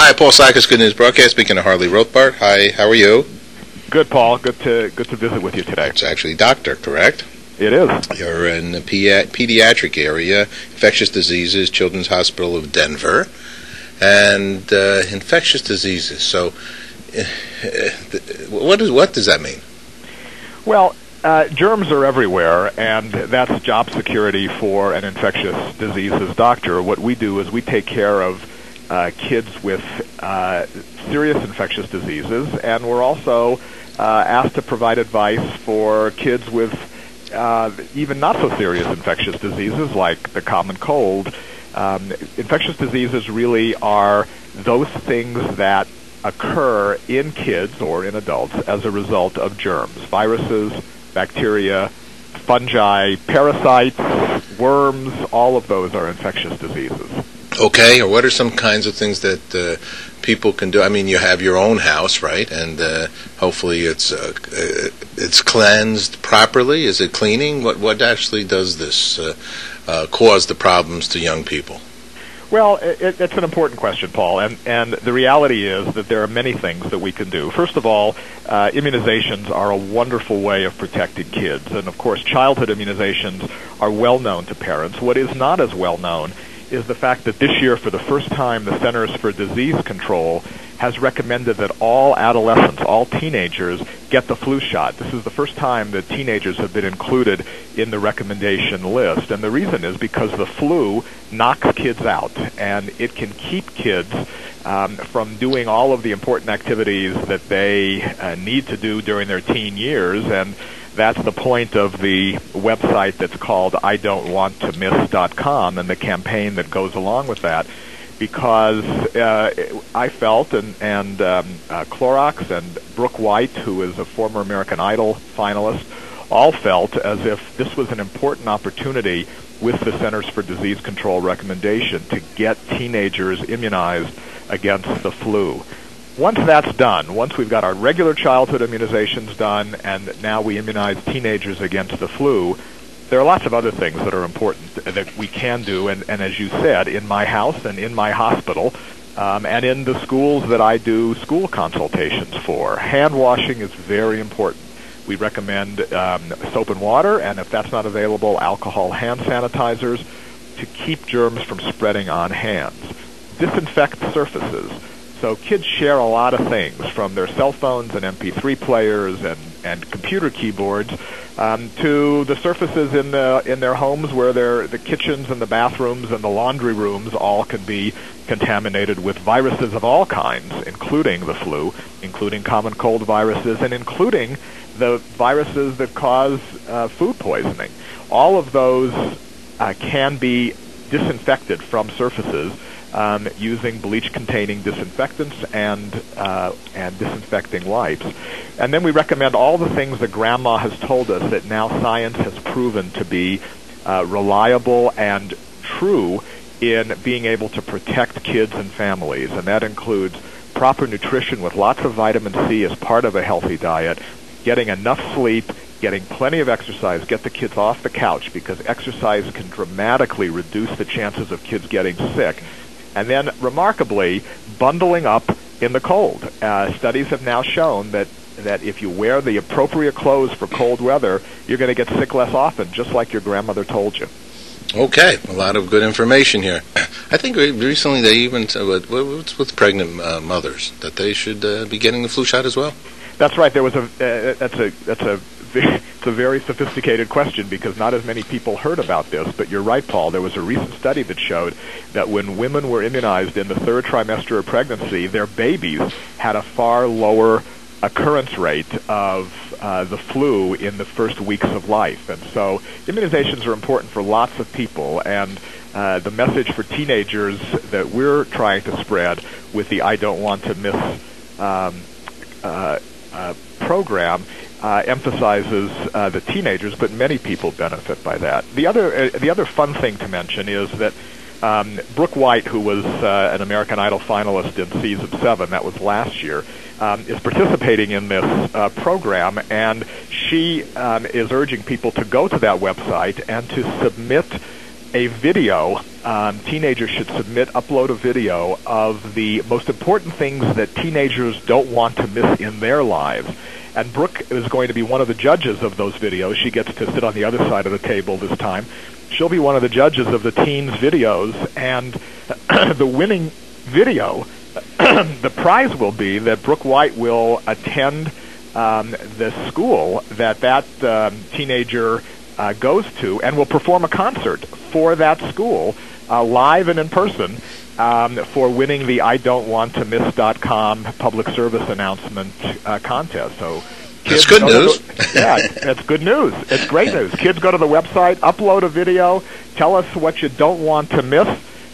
Hi, Paul Sykes, Good News Broadcast, speaking to Harley Rotbart. Hi, how are you? Good, Paul. Good to visit with you today. It's actually doctor, correct? It is. You're in the pediatric area, infectious diseases, Children's Hospital of Denver, and infectious diseases. So, what does that mean? Well, germs are everywhere, and that's job security for an infectious diseases doctor. What we do is we take care of kids with serious infectious diseases, and we're also asked to provide advice for kids with even not so serious infectious diseases like the common cold. Infectious diseases really are those things that occur in kids or in adults as a result of germs, viruses, bacteria, fungi, parasites, worms. All of those are infectious diseases. Okay, or what are some kinds of things that people can do? I mean, you have your own house, right? And hopefully it's cleansed properly. Is it cleaning? What actually does this cause the problems to young people? Well, it's an important question, Paul, and the reality is that there are many things that we can do. First of all, immunizations are a wonderful way of protecting kids, and of course childhood immunizations are well known to parents. What is not as well known is the fact that this year, for the first time, the Centers for Disease Control has recommended that all adolescents, all teenagers, get the flu shot. This is the first time that teenagers have been included in the recommendation list. And the reason is because the flu knocks kids out, and it can keep kids from doing all of the important activities that they need to do during their teen years. And that's the point of the website that's called IDon'tWantToMiss.com and the campaign that goes along with that, because I felt, and Clorox and Brooke White, who is a former American Idol finalist, all felt as if this was an important opportunity with the Centers for Disease Control recommendation to get teenagers immunized against the flu. Once that's done, once we've got our regular childhood immunizations done, and now we immunize teenagers against the flu, there are lots of other things that are important that we can do, and as you said, in my house and in my hospital, and in the schools that I do school consultations for. Hand washing is very important. We recommend soap and water, and if that's not available, alcohol hand sanitizers to keep germs from spreading on hands. Disinfect surfaces. So kids share a lot of things, from their cell phones and MP3 players and computer keyboards to the surfaces in their homes where the kitchens and the bathrooms and the laundry rooms all can be contaminated with viruses of all kinds, including the flu, including common cold viruses, and including the viruses that cause food poisoning. All of those can be disinfected from surfaces using bleach-containing disinfectants and disinfecting wipes. And then we recommend all the things that Grandma has told us that now science has proven to be reliable and true in being able to protect kids and families. And that includes proper nutrition with lots of vitamin C as part of a healthy diet, getting enough sleep, getting plenty of exercise, get the kids off the couch, because exercise can dramatically reduce the chances of kids getting sick. And then, remarkably, bundling up in the cold. Studies have now shown that if you wear the appropriate clothes for cold weather, you're going to get sick less often, just like your grandmother told you. Okay, a lot of good information here. I think recently they even said, what's with pregnant mothers, that they should be getting the flu shot as well? That's right. There was it's a very sophisticated question, because not as many people heard about this, but you're right, Paul. There was a recent study that showed that when women were immunized in the third trimester of pregnancy, their babies had a far lower occurrence rate of the flu in the first weeks of life. And so immunizations are important for lots of people, and the message for teenagers that we're trying to spread with the I Don't Want to Miss program emphasizes the teenagers, but many people benefit by that. The other fun thing to mention is that Brooke White, who was an American Idol finalist in season 7, that was last year, is participating in this program, and she is urging people to go to that website and to submit a video teenagers should upload a video of the most important things that teenagers don't want to miss in their lives. And Brooke is going to be one of the judges of those videos. She gets to sit on the other side of the table this time. She'll be one of the judges of the teens' videos, and the winning video, the prize will be that Brooke White will attend the school that teenager goes to and will perform a concert for that school, live and in person, for winning the IDon'tWantToMiss.com public service announcement contest. So that's good news. Yeah, that's good news. It's great news. Kids, go to the website, upload a video, tell us what you don't want to miss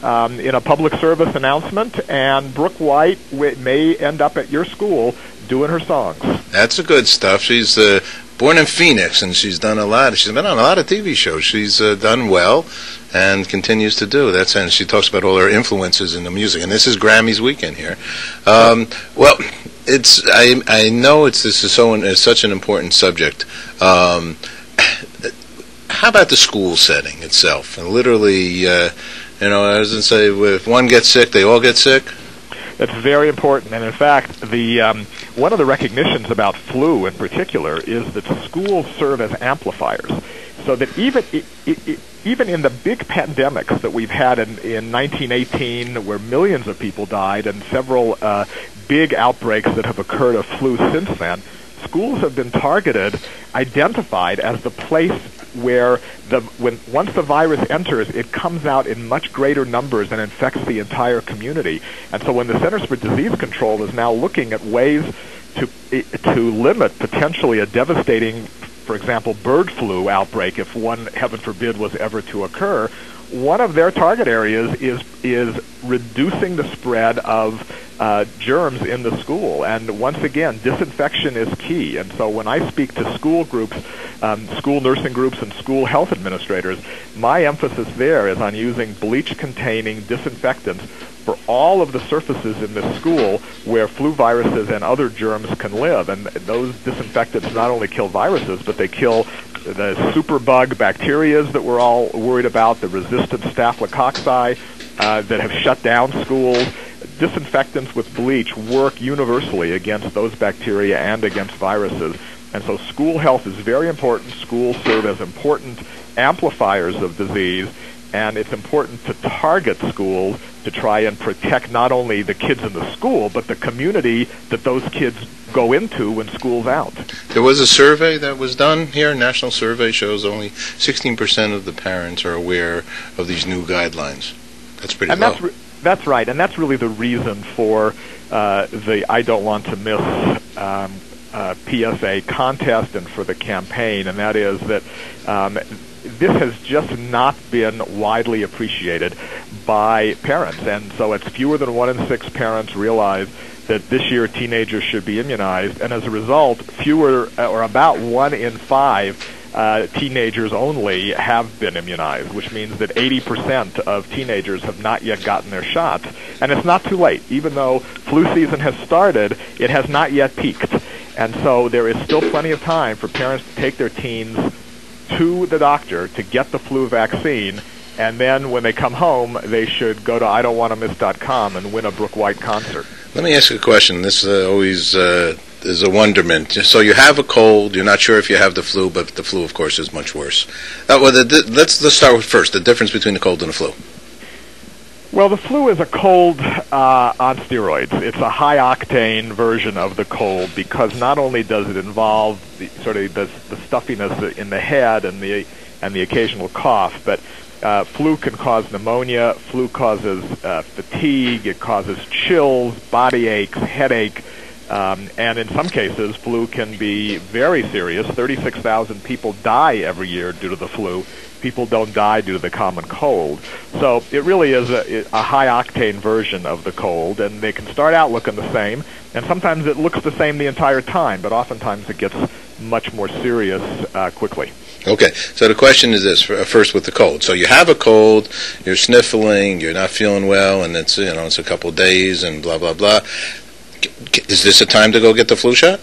in a public service announcement, and Brooke White may end up at your school doing her songs. That's the good stuff. She's born in Phoenix, and she's done a lot. She's been on a lot of TV shows. She's done well and continues to do. And she talks about all her influences in the music. And this is Grammys weekend here. Well, I know this is such an important subject. How about the school setting itself? And literally, I was going to say, if one gets sick, they all get sick. That's very important, and in fact, one of the recognitions about flu in particular is that schools serve as amplifiers, so that even in the big pandemics that we've had in 1918, where millions of people died, and several big outbreaks that have occurred of flu since then, schools have been targeted, identified as the place where once the virus enters, it comes out in much greater numbers and infects the entire community. And so when the Centers for Disease Control is now looking at ways to limit potentially a devastating, for example, bird flu outbreak, if one, heaven forbid, was ever to occur, one of their target areas is reducing the spread of germs in the school. And once again, disinfection is key. And so when I speak to school groups, school nursing groups and school health administrators, my emphasis there is on using bleach-containing disinfectants for all of the surfaces in the school where flu viruses and other germs can live. And those disinfectants not only kill viruses, but they kill the superbug bacterias that we're all worried about, the resistant staphylococci that have shut down schools. Disinfectants with bleach work universally against those bacteria and against viruses. And so school health is very important. Schools serve as important amplifiers of disease, and it's important to target schools to try and protect not only the kids in the school, but the community that those kids go into when school's out. There was a survey that was done here. A national survey shows only 16% of the parents are aware of these new guidelines. That's pretty low. That's right, and that's really the reason for the I Don't Want to Miss PSA contest and for the campaign, and that is that this has just not been widely appreciated by parents. And so it's fewer than 1 in 6 parents realize that this year teenagers should be immunized, and as a result, fewer or about 1 in 5 teenagers only have been immunized, which means that 80% of teenagers have not yet gotten their shots. And it's not too late. Even though flu season has started, it has not yet peaked. And so there is still plenty of time for parents to take their teens to the doctor to get the flu vaccine, and then when they come home, they should go to IDon'tWantToMiss.com and win a Brooke White concert. Let me ask you a question. This always is a wonderment. So you have a cold, you're not sure if you have the flu, but the flu, of course, is much worse. Let's start with first, the difference between the cold and the flu. Well, the flu is a cold on steroids. It's a high-octane version of the cold because not only does it involve the stuffiness in the head and the occasional cough, but flu can cause pneumonia. Flu causes fatigue. It causes chills, body aches, headache, and in some cases, flu can be very serious. 36,000 people die every year due to the flu. People don't die due to the common cold. So it really is a high-octane version of the cold, and they can start out looking the same, and sometimes it looks the same the entire time, but oftentimes it gets much more serious quickly. Okay, so the question is this, first with the cold. So you have a cold, you're sniffling, you're not feeling well, and it's a couple of days and blah, blah, blah. Is this a time to go get the flu shot?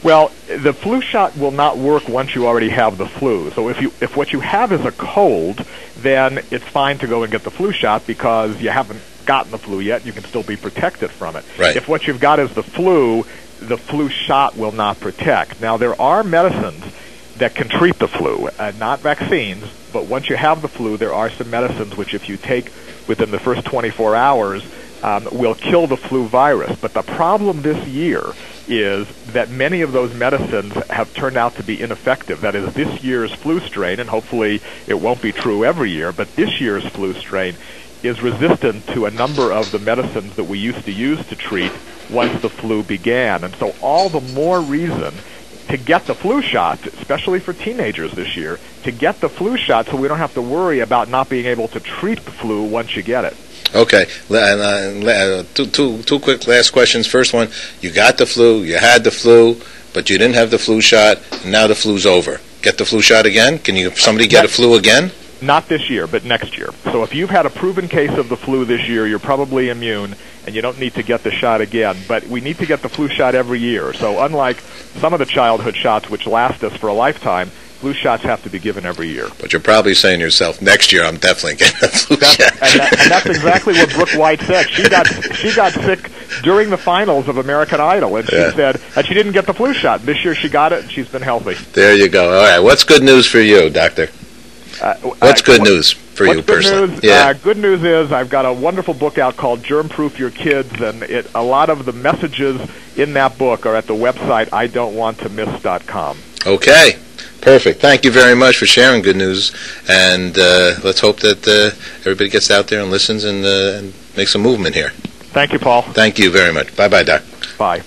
Well, the flu shot will not work once you already have the flu. So if what you have is a cold, then it's fine to go and get the flu shot because you haven't gotten the flu yet. You can still be protected from it. Right. If what you've got is the flu shot will not protect. Now, there are medicines that can treat the flu, not vaccines, but once you have the flu, there are some medicines which if you take within the first 24 hours will kill the flu virus. But the problem this year is that many of those medicines have turned out to be ineffective. That is, this year's flu strain, and hopefully it won't be true every year, but this year's flu strain is resistant to a number of the medicines that we used to use to treat once the flu began. And so all the more reason to get the flu shot, especially for teenagers this year, to get the flu shot so we don't have to worry about not being able to treat the flu once you get it. Okay. Two quick last questions. First one, you got the flu, you had the flu, but you didn't have the flu shot, and now the flu's over. Get the flu shot again? Can somebody get a flu again? Not this year, but next year. So if you've had a proven case of the flu this year, you're probably immune, and you don't need to get the shot again. But we need to get the flu shot every year. So unlike some of the childhood shots, which last us for a lifetime, flu shots have to be given every year. But you're probably saying to yourself, next year I'm definitely getting a flu shot. And that's exactly what Brooke White said. She got sick during the finals of American Idol, and she said that she didn't get the flu shot. This year she got it, and she's been healthy. There you go. All right. What's good news for you, Doctor? What's good news for you personally? Good news is I've got a wonderful book out called Germ-Proof Your Kids, and a lot of the messages in that book are at the website idon'twantomiss.com. Okay. Perfect. Thank you very much for sharing good news, and let's hope that everybody gets out there and listens and makes a movement here. Thank you, Paul. Thank you very much. Bye-bye, Doc. Bye.